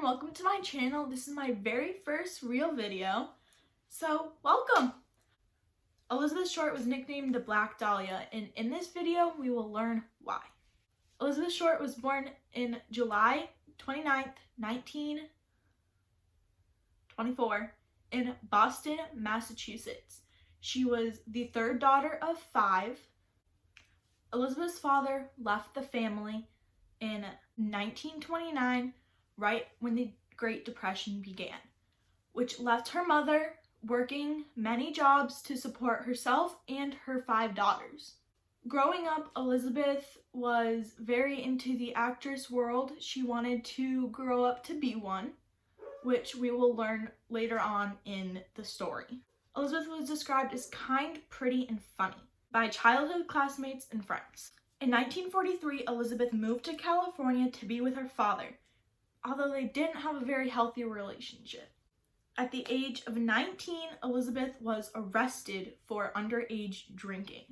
Welcome to my channel. This is my very first real video, so welcome! Elizabeth Short was nicknamed the Black Dahlia, and in this video we will learn why. Elizabeth Short was born in July 29th, 1924 in Boston, Massachusetts. She was the third daughter of 5. Elizabeth's father left the family in 1929, right when the Great Depression began, which left her mother working many jobs to support herself and her 5 daughters. Growing up, Elizabeth was very into the actress world. She wanted to grow up to be one, which we will learn later on in the story. Elizabeth was described as kind, pretty, and funny by childhood classmates and friends. In 1943, Elizabeth moved to California to be with her father, although they didn't have a very healthy relationship. At the age of 19, Elizabeth was arrested for underage drinking.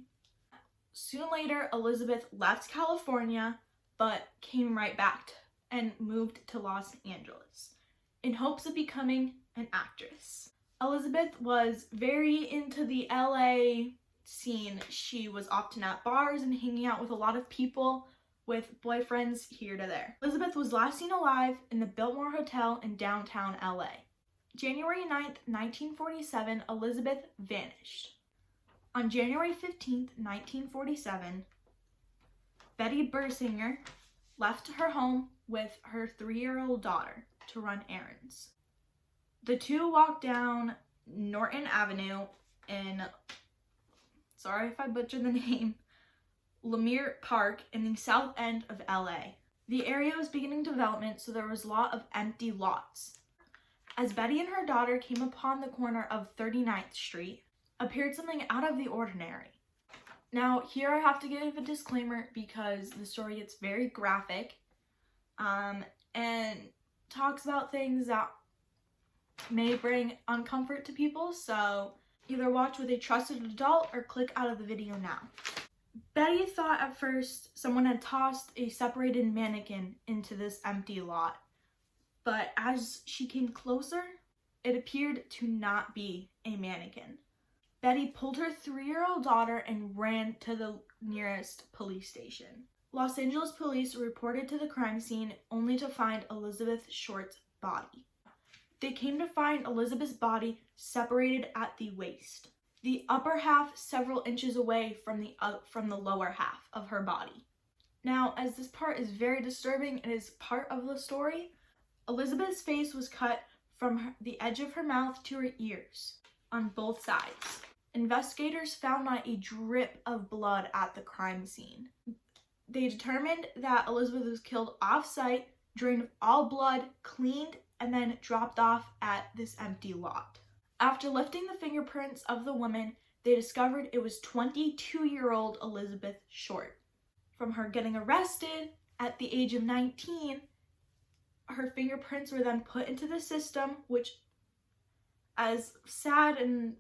Soon later, Elizabeth left California, but came right back and moved to Los Angeles in hopes of becoming an actress. Elizabeth was very into the LA scene. She was often at bars and hanging out with a lot of people, with boyfriends here to there. Elizabeth was last seen alive in the Biltmore Hotel in downtown LA. January 9th, 1947, Elizabeth vanished. On January 15th, 1947, Betty Bersinger left her home with her 3-year-old daughter to run errands. The two walked down Norton Avenue in, sorry if I butchered the name, Lemire Park in the south end of LA. The area was beginning development, so there was a lot of empty lots. As Betty and her daughter came upon the corner of 39th Street, appeared something out of the ordinary. Now, here I have to give a disclaimer because the story gets very graphic and talks about things that may bring uncomfort to people, so either watch with a trusted adult or click out of the video now. Betty thought at first someone had tossed a separated mannequin into this empty lot, but as she came closer, it appeared to not be a mannequin. Betty pulled her 3-year-old daughter and ran to the nearest police station. Los Angeles police reported to the crime scene only to find Elizabeth Short's body. They came to find Elizabeth's body separated at the waist, the upper half several inches away from the lower half of her body. Now, as this part is very disturbing, it is part of the story. Elizabeth's face was cut from the edge of her mouth to her ears on both sides. Investigators found not a drip of blood at the crime scene. They determined that Elizabeth was killed off-site, drained all blood, cleaned, and then dropped off at this empty lot. After lifting the fingerprints of the woman, they discovered it was 22-year-old Elizabeth Short. From her getting arrested at the age of 19, her fingerprints were then put into the system, which, as sad and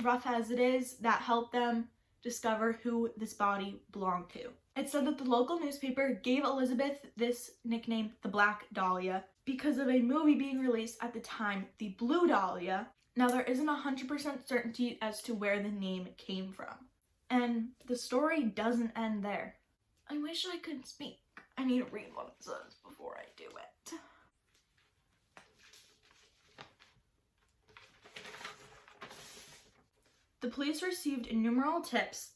rough as it is, that helped them discover who this body belonged to. It said that the local newspaper gave Elizabeth this nickname, the Black Dahlia, because of a movie being released at the time, the Blue Dahlia. Now, there isn't 100% certainty as to where the name came from. And the story doesn't end there. I wish I could speak. I need to read what it says before I do it. The police received innumerable tips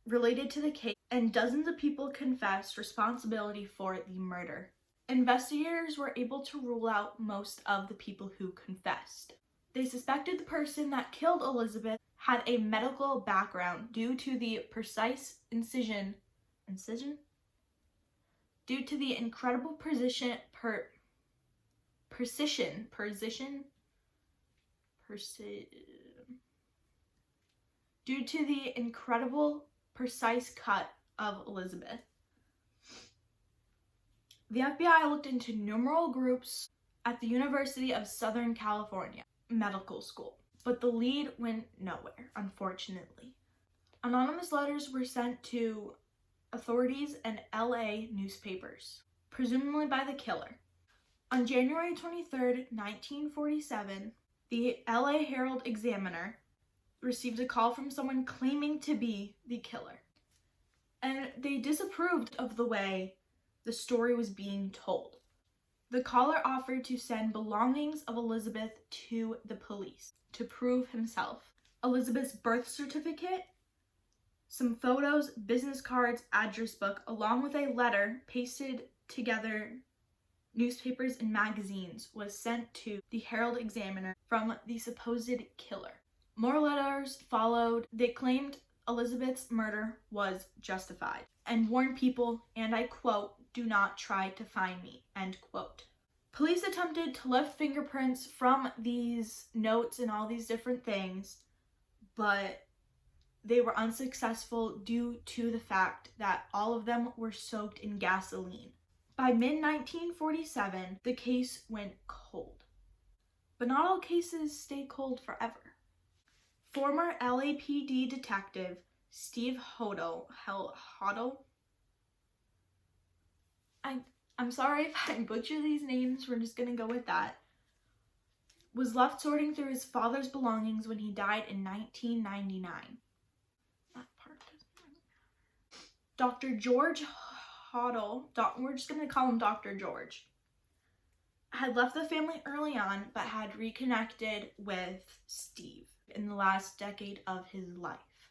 related to the case, and dozens of people confessed responsibility for the murder. Investigators were able to rule out most of the people who confessed. They suspected the person that killed Elizabeth had a medical background due to the precise due to the incredible precision due to the incredible precise cut of Elizabeth. The FBI looked into numerous groups at the University of Southern California Medical School, but the lead went nowhere, unfortunately. Anonymous letters were sent to authorities and LA newspapers, presumably by the killer. On January 23rd, 1947, the LA Herald-Examiner received a call from someone claiming to be the killer. And they disapproved of the way the story was being told. The caller offered to send belongings of Elizabeth to the police to prove himself. Elizabeth's birth certificate, some photos, business cards, address book, along with a letter pasted together, newspapers and magazines, was sent to the Herald-Examiner from the supposed killer. More letters followed. They claimed Elizabeth's murder was justified and warned people, and I quote, "Do not try to find me," end quote. Police attempted to lift fingerprints from these notes and all these different things, but they were unsuccessful due to the fact that all of them were soaked in gasoline. By mid-1947, the case went cold. But not all cases stay cold forever. Former LAPD detective Steve Hodel, I'm sorry if I butcher these names, we're just gonna go with that, was left sorting through his father's belongings when he died in 1999. That part doesn't really matter. Dr. George Hodel, we're just gonna call him Dr. George, had left the family early on, but had reconnected with Steve in the last decade of his life.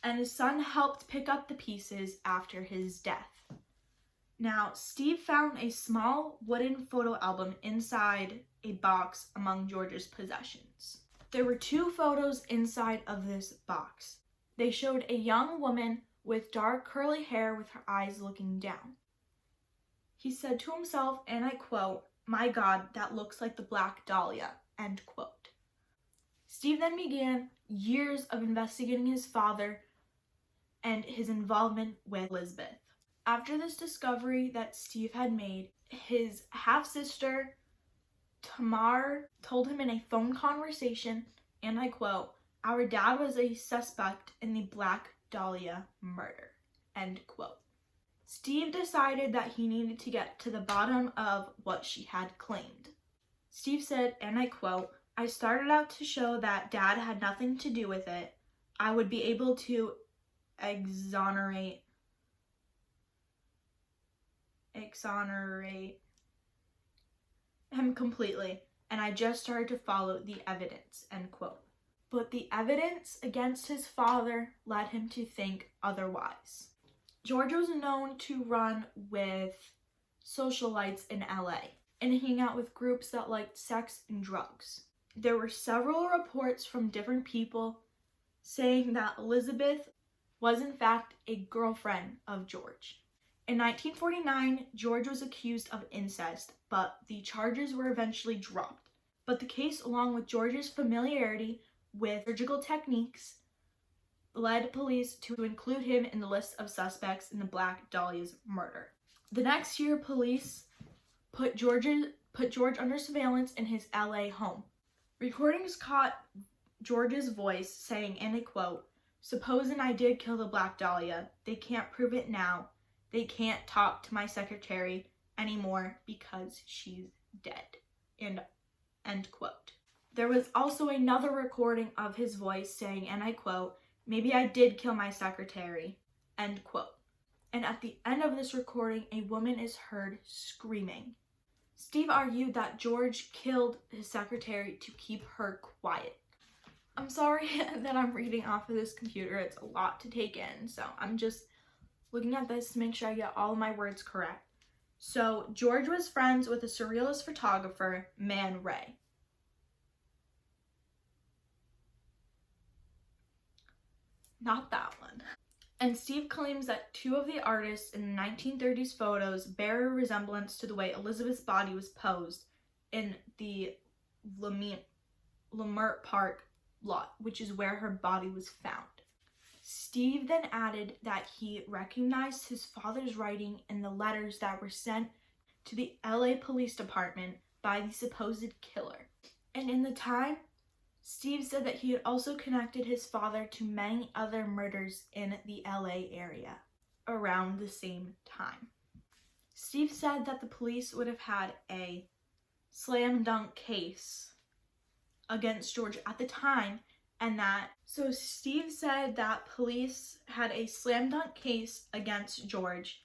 And his son helped pick up the pieces after his death. Now, Steve found a small wooden photo album inside a box among George's possessions. There were 2 photos inside of this box. They showed a young woman with dark curly hair with her eyes looking down. He said to himself, and I quote, "My God, that looks like the Black Dahlia," end quote. Steve then began years of investigating his father and his involvement with Elizabeth. After this discovery that Steve had made, his half-sister Tamar told him in a phone conversation, and I quote, "Our dad was a suspect in the Black Dahlia murder," end quote. Steve decided that he needed to get to the bottom of what she had claimed. Steve said, and I quote, "I started out to show that Dad had nothing to do with it. I would be able to exonerate him completely, and I just started to follow the evidence," end quote. But the evidence against his father led him to think otherwise. George was known to run with socialites in LA and hang out with groups that liked sex and drugs. There were several reports from different people saying that Elizabeth was in fact a girlfriend of George. In 1949, George was accused of incest, but the charges were eventually dropped. But the case, along with George's familiarity with surgical techniques, led police to include him in the list of suspects in the Black Dahlia's murder. The next year, police put George under surveillance in his LA home. Recordings caught George's voice saying, and I quote, "Supposing I did kill the Black Dahlia, they can't prove it now. They can't talk to my secretary anymore because she's dead," end quote. There was also another recording of his voice saying, and I quote, "Maybe I did kill my secretary," end quote. And at the end of this recording, a woman is heard screaming. Steve argued that George killed his secretary to keep her quiet. I'm sorry that I'm reading off of this computer. It's a lot to take in, so I'm just looking at this to make sure I get all of my words correct. So, George was friends with a surrealist photographer, Man Ray. Not that one. And Steve claims that 2 of the artists in the 1930s photos bear a resemblance to the way Elizabeth's body was posed in the Leimert Park lot, which is where her body was found. Steve then added that he recognized his father's writing in the letters that were sent to the LA Police Department by the supposed killer. And in the time, Steve said that he had also connected his father to many other murders in the LA area around the same time. Steve said that the police would have had a slam dunk case against George at the time, and that so Steve said that police had a slam dunk case against George.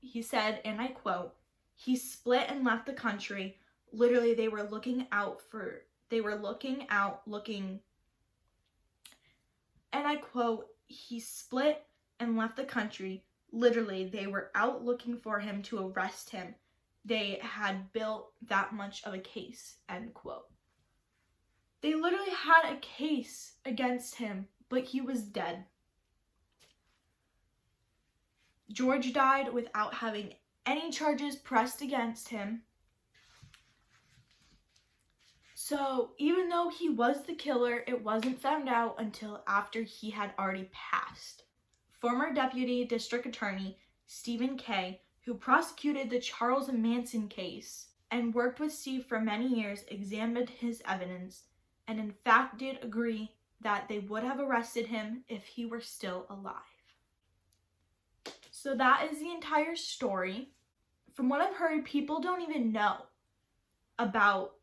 He said, and I quote, "He split and left the country. Literally, they were looking, and I quote, he split and left the country. Literally, they were out looking for him to arrest him. They had built that much of a case," end quote. They literally had a case against him, but he was dead. George died without having any charges pressed against him. So even though he was the killer, it wasn't found out until after he had already passed. Former Deputy District Attorney Stephen Kay, who prosecuted the Charles Manson case and worked with Steve for many years, examined his evidence and in fact did agree that they would have arrested him if he were still alive. So that is the entire story. From what I've heard, people don't even know about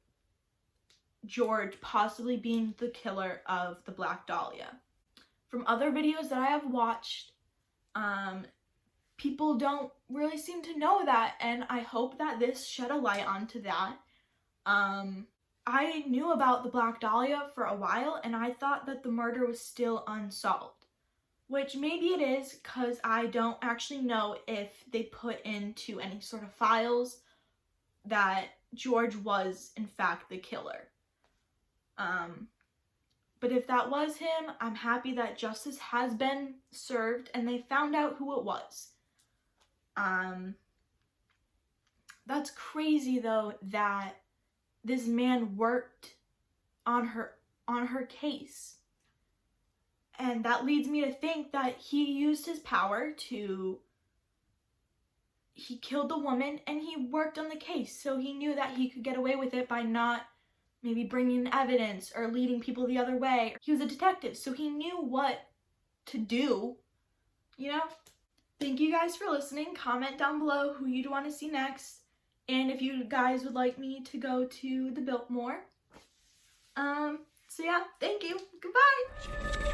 George possibly being the killer of the Black Dahlia. From other videos that I have watched, people don't really seem to know that, and I hope that this shed a light onto that. I knew about the Black Dahlia for a while, and I thought that the murder was still unsolved, which maybe it is, because I don't actually know if they put into any sort of files that George was in fact the killer. But if that was him, I'm happy that justice has been served and they found out who it was. That's crazy though, that this man worked on her case. And that leads me to think that he used his power he killed the woman and he worked on the case. So he knew that he could get away with it by not maybe bringing in evidence or leading people the other way. He was a detective, so he knew what to do, you know? Thank you guys for listening. Comment down below who you'd want to see next, and if you guys would like me to go to the Biltmore. So yeah, thank you. Goodbye!